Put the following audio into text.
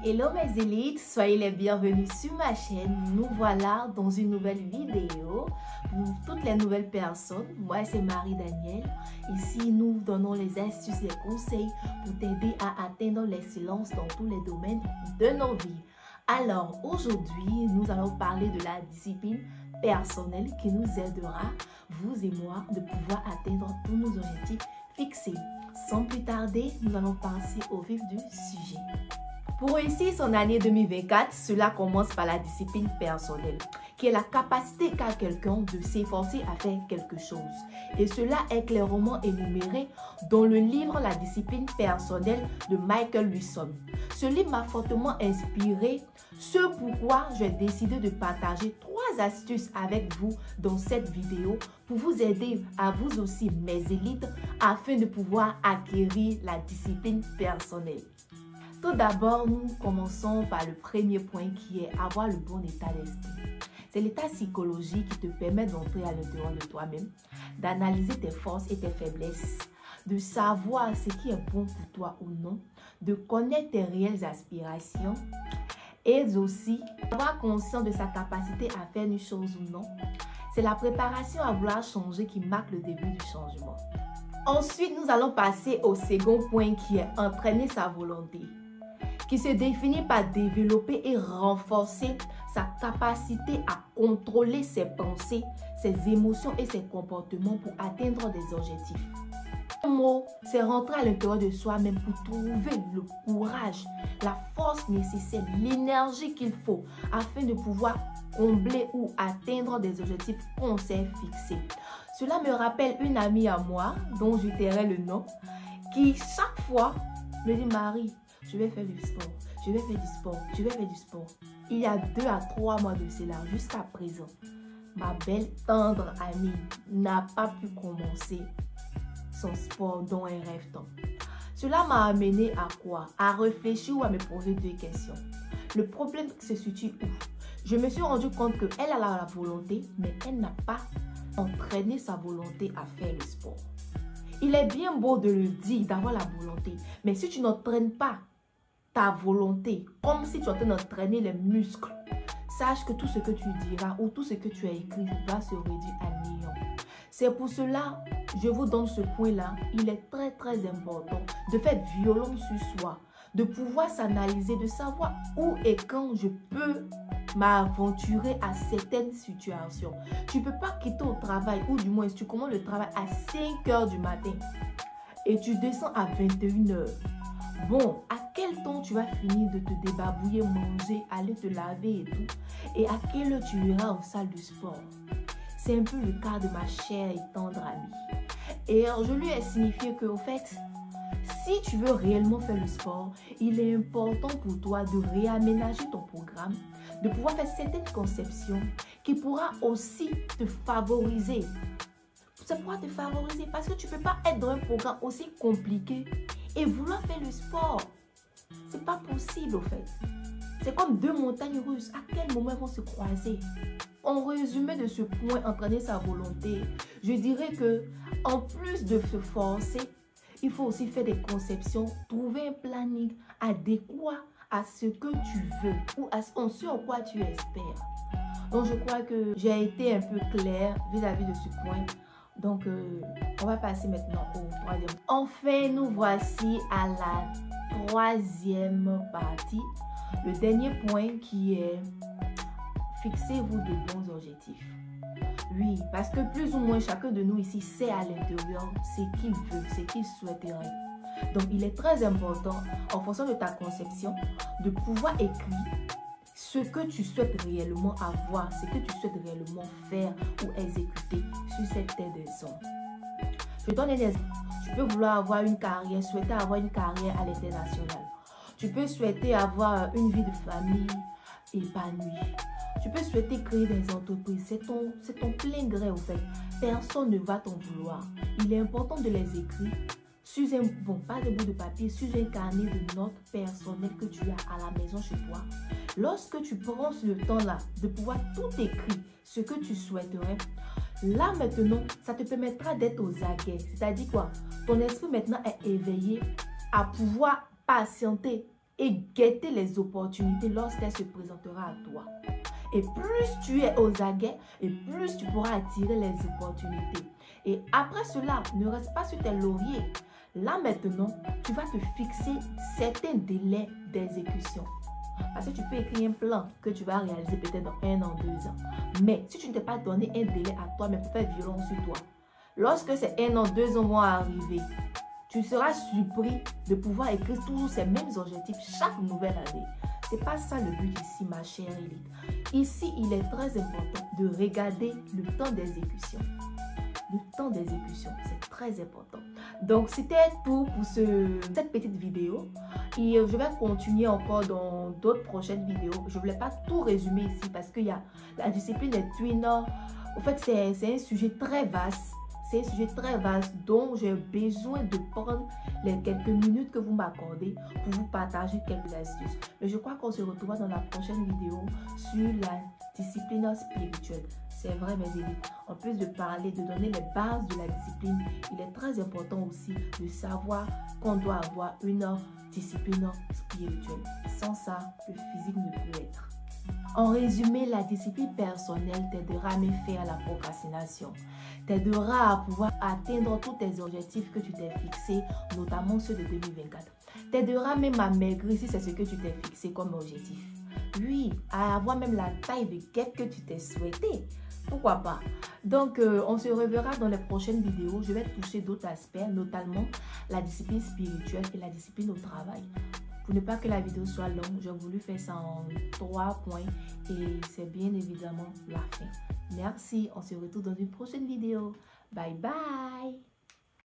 Hello mes élites, soyez les bienvenus sur ma chaîne. Nous voilà dans une nouvelle vidéo pour toutes les nouvelles personnes. Moi c'est Marie-Danielle. Ici nous donnons les astuces et conseils pour t'aider à atteindre l'excellence dans tous les domaines de nos vies. Alors aujourd'hui nous allons parler de la discipline personnelle qui nous aidera, vous et moi, de pouvoir atteindre tous nos objectifs fixés. Sans plus tarder, nous allons passer au vif du sujet. Pour réussir son année 2024, cela commence par la discipline personnelle, qui est la capacité qu'a quelqu'un de s'efforcer à faire quelque chose. Et cela est clairement énuméré dans le livre La discipline personnelle de Michael Lewison. Ce livre m'a fortement inspiré, ce pourquoi j'ai décidé de partager 3 astuces avec vous dans cette vidéo pour vous aider à vous aussi, mes élites, afin de pouvoir acquérir la discipline personnelle. Tout d'abord, nous commençons par le premier point qui est avoir le bon état d'esprit. C'est l'état psychologique qui te permet d'entrer à l'intérieur de toi-même, d'analyser tes forces et tes faiblesses, de savoir ce qui est bon pour toi ou non, de connaître tes réelles aspirations et aussi avoir conscience de sa capacité à faire une chose ou non. C'est la préparation à vouloir changer qui marque le début du changement. Ensuite, nous allons passer au second point qui est entraîner sa volonté, qui se définit par développer et renforcer sa capacité à contrôler ses pensées, ses émotions et ses comportements pour atteindre des objectifs. Le mot, c'est rentrer à l'intérieur de soi-même pour trouver le courage, la force nécessaire, l'énergie qu'il faut afin de pouvoir combler ou atteindre des objectifs qu'on s'est fixés. Cela me rappelle une amie à moi, dont je tairai le nom, qui chaque fois me dit « Marie, je vais faire du sport, je vais faire du sport, je vais faire du sport. » Il y a 2 à 3 mois de cela, jusqu'à présent, ma belle tendre amie n'a pas pu commencer son sport dont elle rêve tant. Cela m'a amené à quoi? À réfléchir ou à me poser 2 questions. Le problème se situe où? Je me suis rendu compte qu'elle a la volonté, mais elle n'a pas entraîné sa volonté à faire le sport. Il est bien beau de le dire, d'avoir la volonté, mais si tu n'entraînes pas ta volonté, comme si tu es en train d'entraîner les muscles, sache que tout ce que tu diras ou tout ce que tu as écrit va se réduire à néant. C'est pour cela, je vous donne ce point-là. Il est très important de faire violence sur soi, de pouvoir s'analyser, de savoir où et quand je peux m'aventurer à certaines situations. Tu ne peux pas quitter au travail, ou du moins si tu commences le travail à 5 h du matin et tu descends à 21 h. Bon, à quel temps tu vas finir de te débarbouiller, manger, aller te laver et tout? Et à quelle heure tu iras aux salles de sport? C'est un peu le cas de ma chère et tendre amie. Et je lui ai signifié que, au fait, si tu veux réellement faire le sport, il est important pour toi de réaménager ton programme, de pouvoir faire certaines conceptions qui pourra aussi te favoriser. Ça pourra te favoriser parce que tu ne peux pas être dans un programme aussi compliqué et vouloir faire le sport. C'est pas possible, au fait. C'est comme 2 montagnes russes. À quel moment elles vont se croiser? En résumé de ce point, entraîner sa volonté, je dirais que en plus de se forcer, il faut aussi faire des conceptions, trouver un planning adéquat à ce que tu veux ou à ce en quoi tu espères. Donc je crois que j'ai été un peu claire vis-à-vis de ce point. Donc on va passer maintenant au 3e. Enfin, nous voici à la 3e partie. Le dernier point qui est fixez-vous de bons objectifs. Oui, parce que plus ou moins chacun de nous ici sait à l'intérieur ce qu'il veut, ce qu'il souhaiterait. Donc il est très important, en fonction de ta conception, de pouvoir écrire ce que tu souhaites réellement avoir, ce que tu souhaites réellement faire ou exécuter sur cette terre des hommes. Je donne un exemple. Tu peux vouloir avoir une carrière, souhaiter avoir une carrière à l'international. Tu peux souhaiter avoir une vie de famille épanouie. Tu peux souhaiter créer des entreprises. C'est ton plein gré, au fait. Personne ne va t'en vouloir. Il est important de les écrire sur un, pas de bout de papier, sur un carnet de notes personnelles que tu as à la maison chez toi. Lorsque tu prends le temps là de pouvoir tout écrire, ce que tu souhaiterais, là maintenant, ça te permettra d'être aux aguets. C'est-à-dire quoi? Ton esprit maintenant est éveillé à pouvoir patienter et guetter les opportunités lorsqu'elles se présenteront à toi. Et plus tu es aux aguets, et plus tu pourras attirer les opportunités. Et après cela, ne reste pas sur tes lauriers. Là maintenant, tu vas te fixer certains délais d'exécution. Parce que tu peux écrire un plan que tu vas réaliser peut-être dans 1 an, 2 ans. Mais si tu ne t'es pas donné un délai à toi, mais pour faire violence sur toi, lorsque ces 1 an, 2 ans vont arriver, tu seras surpris de pouvoir écrire toujours ces mêmes objectifs chaque nouvelle année. Ce n'est pas ça le but ici, ma chère élite. Ici, il est très important de regarder le temps d'exécution. Le temps d'exécution, c'est très important. Donc, c'était tout pour cette petite vidéo. Et je vais continuer encore dans d'autres prochaines vidéos. Je ne voulais pas tout résumer ici parce qu'il y a la discipline des twins. En fait, c'est un sujet très vaste. C'est un sujet très vaste dont j'ai besoin de prendre les quelques minutes que vous m'accordez pour vous partager quelques astuces. Mais je crois qu'on se retrouvera dans la prochaine vidéo sur la discipline spirituelle. C'est vrai, mes amis. En plus de parler, de donner les bases de la discipline, il est très important aussi de savoir qu'on doit avoir une discipline spirituelle. Sans ça, le physique ne peut être. En résumé, la discipline personnelle t'aidera à mettre fin à la procrastination, t'aidera à pouvoir atteindre tous tes objectifs que tu t'es fixés, notamment ceux de 2024. T'aidera même à maigrir si c'est ce que tu t'es fixé comme objectif. Oui, à avoir même la taille de guêpe que tu t'es souhaité. Pourquoi pas? Donc, on se reverra dans les prochaines vidéos. Je vais toucher d'autres aspects, notamment la discipline spirituelle et la discipline au travail. Pour ne pas que la vidéo soit longue, j'ai voulu faire ça en 3 points et c'est bien évidemment la fin. Merci, on se retrouve dans une prochaine vidéo. Bye bye!